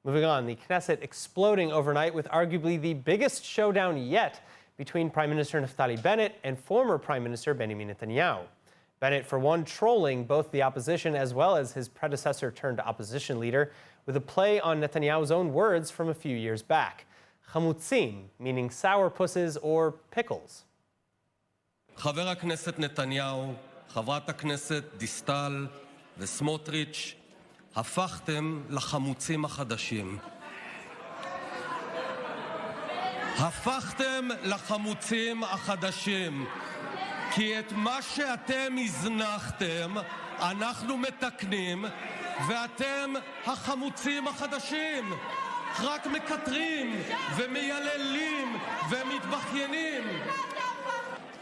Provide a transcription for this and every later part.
Moving on, the Knesset exploding overnight with arguably the biggest showdown yet between Prime Minister Naftali Bennett and former Prime Minister Benjamin Netanyahu. Bennett, for one, trolling both the opposition as well as his predecessor-turned-opposition leader with a play on Netanyahu's own words from a few years back. Chamutzim, meaning sourpusses or pickles. חבר הכנסת נתניהו, חברת הכנסת דיסטל וסמוטריץ', הפכתם לחמוצים החדשים. הפכתם לחמוצים החדשים. כי את מה שאתם הזנחתם, אנחנו מתקנים, ואתם החמוצים החדשים. רק מקטרים ומייללים ומתבכיינים.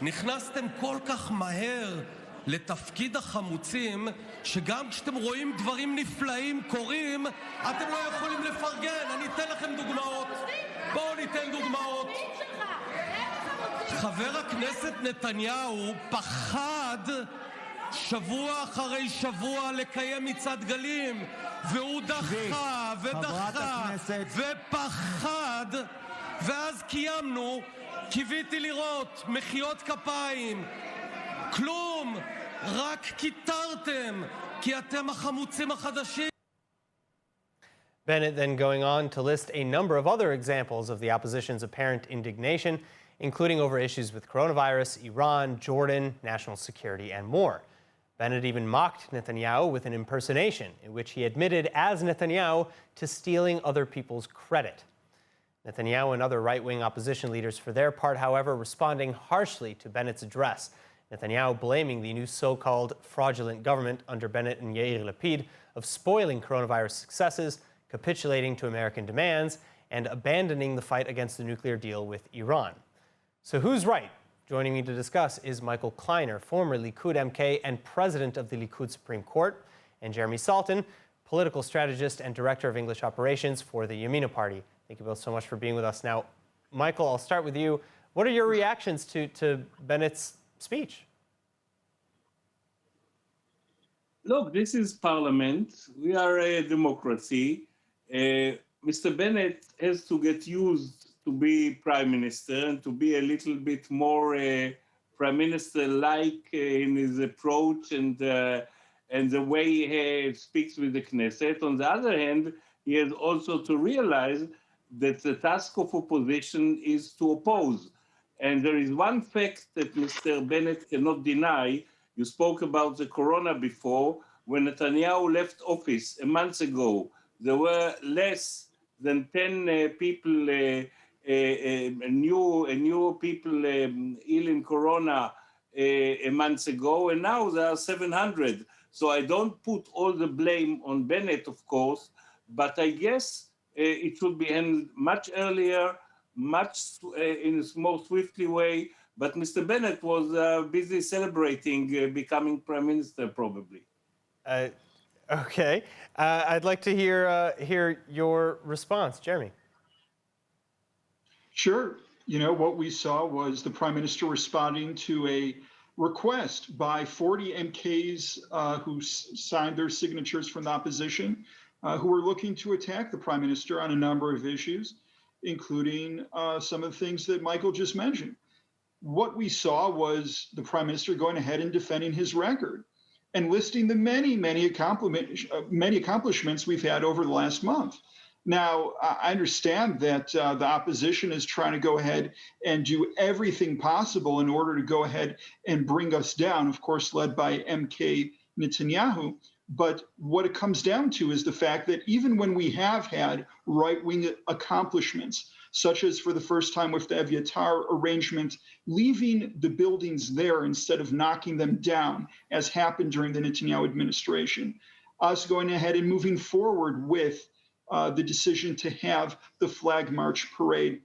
נכנסתם כל כך מהר לתפקיד החמוצים, שגם כשאתם רואים דברים נפלאים קורים, אתם לא יכולים לפרגן. אני אתן לכם דוגמאות. בואו ניתן דוגמאות. חבר הכנסת נתניהו פחד שבוע אחרי שבוע לקיים מצעד גלים, והוא דחה ודחה ופחד, ואז קיימנו. קיוויתי לראות מחיאות כפיים, כלום, רק קיטרתם, כי אתם החמוצים החדשים. Bennett then going on to list a number of other examples of the opposition's apparent indignation, including over issues with coronavirus, Iran, Jordan, national security, and more. Bennett even mocked Netanyahu with an impersonation in which he admitted as Netanyahu to stealing other people's credit. Netanyahu and other right-wing opposition leaders, for their part, however, responding harshly to Bennett's address. Netanyahu blaming the new so-called fraudulent government under Bennett and Yair Lapid of spoiling coronavirus successes, capitulating to American demands, and abandoning the fight against the nuclear deal with Iran. So who's right? Joining me to discuss is Michael Kleiner, former Likud MK and president of the Likud Supreme Court, and Jeremy Saltan, political strategist and director of English operations for the Yamina party. Thank you both so much for being with us. Now, Michael, I'll start with you. What are your reactions to Bennett's speech? Look, this is Parliament. We are a democracy. Mr. Bennett has to get used to be Prime Minister and to be a little bit more Prime Minister-like in his approach and the way he speaks with the Knesset. On the other hand, he has also to realize that the task of opposition is to oppose. And there is one fact that Mr. Bennett cannot deny. You spoke about the corona before. When Netanyahu left office a month ago, there were less than 10 people, new people ill in corona a month ago, and now there are 700. So I don't put all the blame on Bennett, of course, but I guess it should be ended much earlier, much in a more swiftly way. But Mr. Bennett was busy celebrating becoming Prime Minister, probably. Okay. I'd like to hear your response, Jeremy. Sure. You know, what we saw was the Prime Minister responding to a request by 40 MKs who signed their signatures from the opposition, who were looking to attack the Prime Minister on a number of issues, including some of the things that Michael just mentioned. What we saw was the Prime Minister going ahead and defending his record and listing the many accomplishments we've had over the last month. Now, I understand that the opposition is trying to go ahead and do everything possible in order to go ahead and bring us down, of course, led by MK Netanyahu. But what it comes down to is the fact that even when we have had right-wing accomplishments, such as for the first time with the Eviatar arrangement, leaving the buildings there instead of knocking them down, as happened during the Netanyahu administration, us going ahead and moving forward with the decision to have the flag march parade.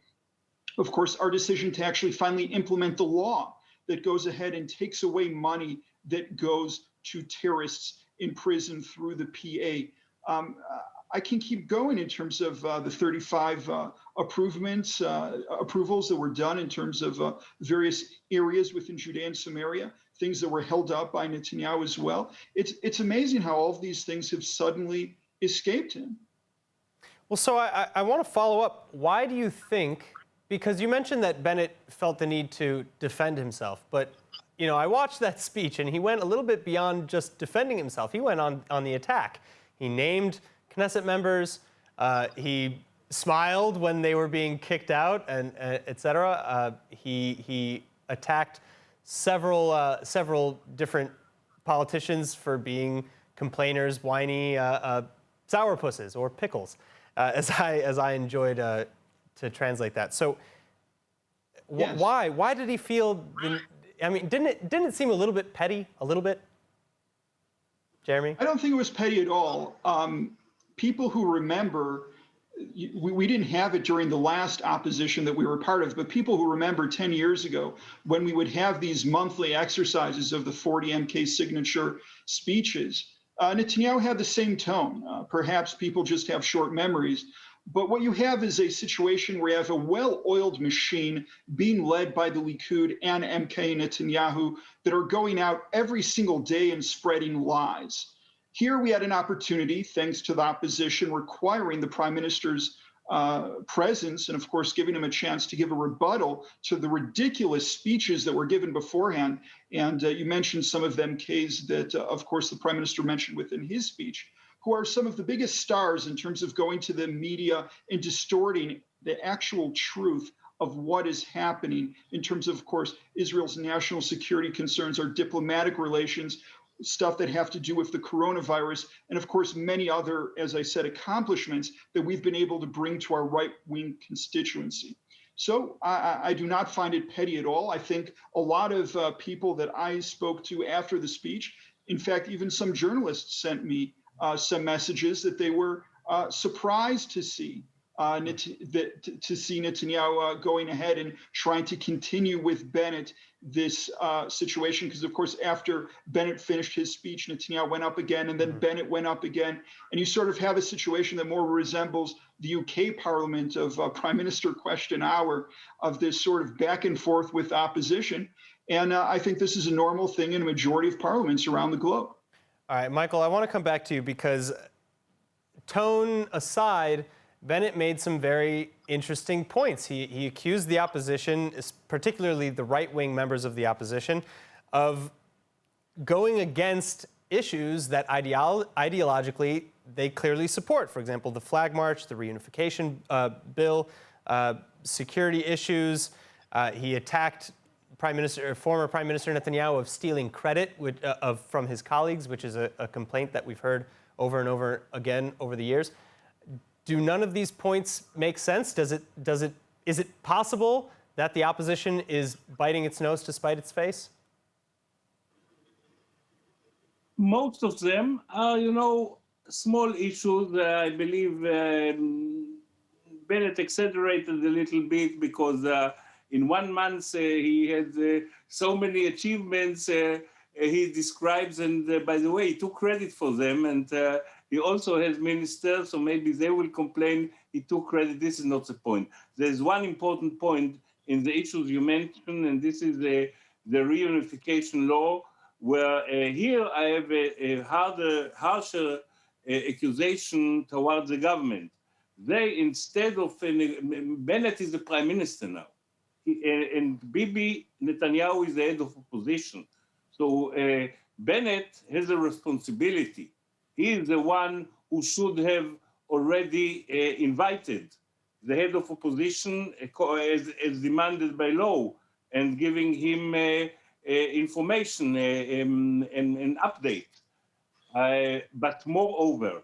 Of course, our decision to actually finally implement the law that goes ahead and takes away money that goes to terrorists in prison through the PA. I can keep going in terms of the 35 approvals that were done in terms of various areas within Judea and Samaria, things that were held up by Netanyahu as well. It's amazing how all of these things have suddenly escaped him. Well, so I want to follow up. Why do you think, because you mentioned that Bennett felt the need to defend himself, but you know, I watched that speech and he went a little bit beyond just defending himself. He went on the attack. He named Knesset members. He smiled when they were being kicked out, and et cetera. He attacked several different politicians for being complainers, whiny sourpusses or pickles, as I enjoyed to translate that. So Yes. why did he feel? I mean, didn't it seem a little bit petty? A little bit, Jeremy? I don't think it was petty at all. People who remember, we didn't have it during the last opposition that we were part of, but people who remember 10 years ago when we would have these monthly exercises of the 40 MK signature speeches, Netanyahu had the same tone. Perhaps people just have short memories. But what you have is a situation where you have a well-oiled machine being led by the Likud and MK Netanyahu that are going out every single day and spreading lies. Here we had an opportunity, thanks to the opposition, requiring the prime minister's presence and, of course, giving him a chance to give a rebuttal to the ridiculous speeches that were given beforehand. And you mentioned some of them, Kays, that, of course, the prime minister mentioned within his speech, who are some of the biggest stars in terms of going to the media and distorting the actual truth of what is happening in terms of course, Israel's national security concerns, our diplomatic relations, stuff that have to do with the coronavirus, and of course, many other, as I said, accomplishments that we've been able to bring to our right-wing constituency. So I do not find it petty at all. I think a lot of people that I spoke to after the speech, in fact, even some journalists sent me some messages that they were surprised to see Netanyahu going ahead and trying to continue with Bennett this situation, because of course after Bennett finished his speech, Netanyahu went up again, and then Bennett went up again, and you sort of have a situation that more resembles the UK Parliament of Prime Minister Question Hour, of this sort of back and forth with opposition, and I think this is a normal thing in a majority of parliaments around the globe. All right, Michael, I want to come back to you because, tone aside, Bennett made some very interesting points. He accused the opposition, particularly the right-wing members of the opposition, of going against issues that ideologically they clearly support. For example, the flag march, the reunification bill, security issues. He attacked former Prime Minister Netanyahu of stealing credit from his colleagues, which is a complaint that we've heard over and over again over the years. Do none of these points make sense? Is it possible that the opposition is biting its nose to spite its face? Most of them are, small issues. I believe Bennett exaggerated a little bit because in 1 month he had so many achievements he describes, and by the way, he took credit for them, and he also has ministers, so maybe they will complain he took credit. This is not the point. There's one important point in the issues you mentioned, and this is the reunification law, where here I have a harsher accusation towards the government. They, instead of, Bennett is the prime minister now, and Bibi Netanyahu is the head of opposition. So Bennett has a responsibility. He is the one who should have already invited the head of opposition as demanded by law, and giving him information and update. But moreover,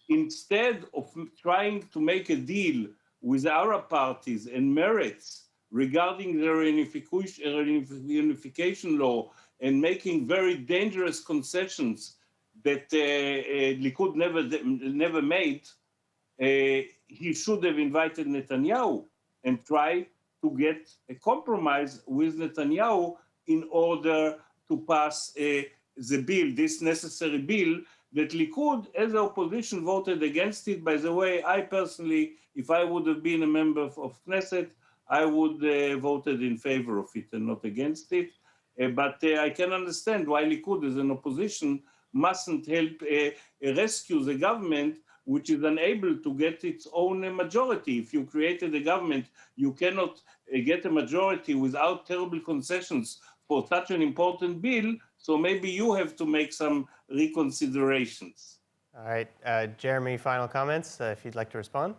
instead of trying to make a deal with the Arab parties and Meretz regarding the reunification law and making very dangerous concessions that Likud never made, he should have invited Netanyahu and try to get a compromise with Netanyahu in order to pass the bill, this necessary bill, that Likud, as the opposition, voted against it. By the way, I personally, if I would have been a member of Knesset, I would have voted in favor of it and not against it. But I can understand why Likud, as an opposition, mustn't help rescue the government which is unable to get its own majority. If you created a government, you cannot get a majority without terrible concessions for such an important bill, so maybe you have to make some reconsiderations. All right, Jeremy, final comments, if you'd like to respond.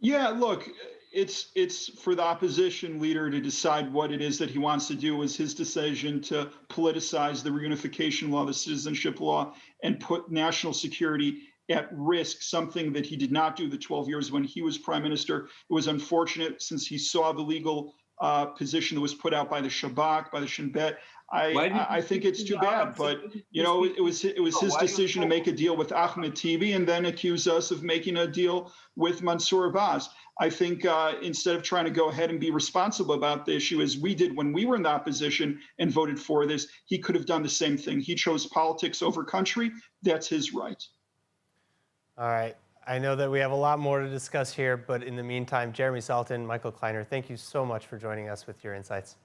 Yeah, look, it's for the opposition leader to decide what it is that he wants to do. It was his decision to politicize the reunification law, the citizenship law, and put national security at risk, something that he did not do the 12 years when he was prime minister. It was unfortunate since he saw the legal position that was put out by the Shabak, by the Shin Bet. I think it's too bad, but you know, it was his decision to make a deal with Ahmed Tibi and then accuse us of making a deal with Mansour Abbas. I think instead of trying to go ahead and be responsible about the issue as we did when we were in the opposition and voted for this, he could have done the same thing. He chose politics over country. That's his right. All right. I know that we have a lot more to discuss here, but in the meantime, Jeremy Saltan, Michael Kleiner, thank you so much for joining us with your insights.